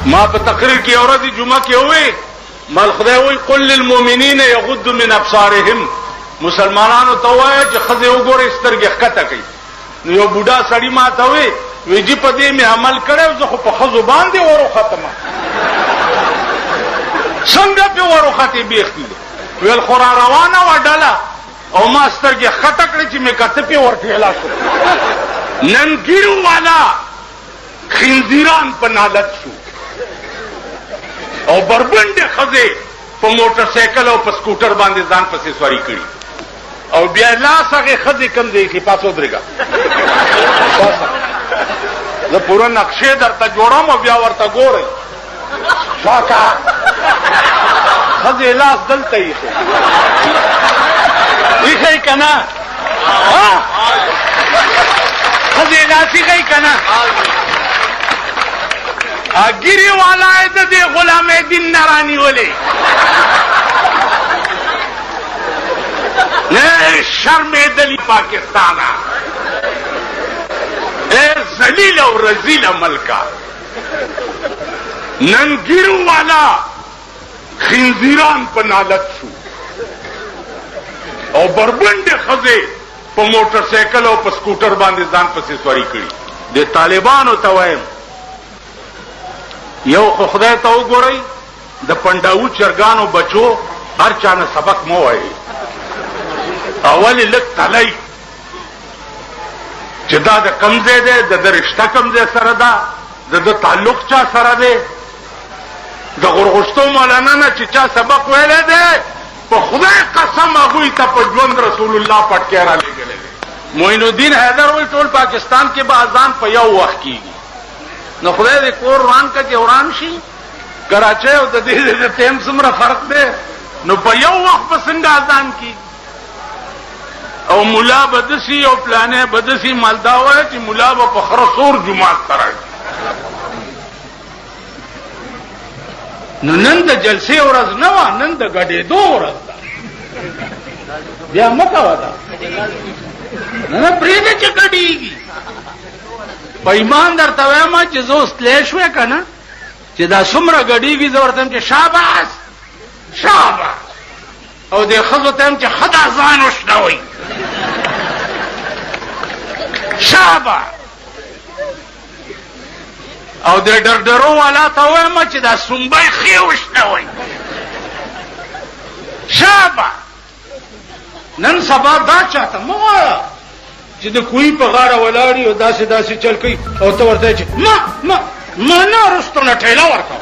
ما په تقریر کې اورځي جمعه کې وې مال خدای وې قل للمؤمنین یغضوا من ابصارهم مسلمانانو ته وایي چې خزه وګوري سترګې ښکته کوي. نو یو بوډا سړی ما ته وې ویجی په دې مې عمل کړو زه خو په خزو باندې ورو ختمه څنګه په ورو ختې بیختي ویل خو را روانه وډاله او ما سترګې ښکته کړې چې مې کته په ورټېلا شو. نن ګیرو والا خنزیران په نالت شو او بربنده خزه په موټر سایکل او په سکوټر باندې ځان پسې سواری کړي او بیا لاس هغه خزه کم دی چې پاسو درګه زه پورا نقشه درته جوړم او بیا ورته ګورئ شاکا خزه لاس دلته یې ویخی کنا خزه لاس یې کنا ګیری والا دې غلام دین نرانی ولې نه شرم دلی پاکستانا اے ذلیل او رذیل ملکا نن ګیرو والا خنزیران په نالت شو او بربنده خزه په موټر سایکل او په سکوټر باندې ځان پسې سواری کړي. د طالبانو ته وایم یو خو خدای ته وګورئ د پنډاو چرګانو بچو هر چانه سبق مو وایي اول لک تلای چې دا د کمزې ده د رشتہ کمزې سره ده د تعلق چا سره ده د غرغشتو مولانا نه چې چا سبق ویلې ده په خدای قسم هغوی ته په ژوند رسول الله پټ کې را لېږلی. معین الدین حیدر وایي ټول پاکستان کې به اذان په یو وخت کېږي. نو خدای دې کور وران کا چې وران شي کراچۍ او د دې د ټیم څومره فرق دی نو په یو وخت په څنګه اذان کېږي او مولا بدسی او پلانې بدسی مالدا وایي چې مولا به په خره سور جمعات ته راځي. نو نن د جلسې ورځ نه وه نن د ګډېدو ورځ ده بیا مه کوه دا نه پرېږده چې ګډېږي. په ایمان درته وایم چې زه اوس تلی شوې که نه چې دا څومره ګډېږي زه ورته یم چې شاباس شاباس او دې ښځو ته یم چې ښه دا ځان وشنوئ شاباس او د ډرډرو والا ته وایم چې دا سنبی ښې وشنوئ شاباس. نن سبا دا چاته مه وایه چې د کوی په غاړه ولاړي او داسې داسې چل کوي او ته ورته چې ما نه رستو نه ټیله ورکوه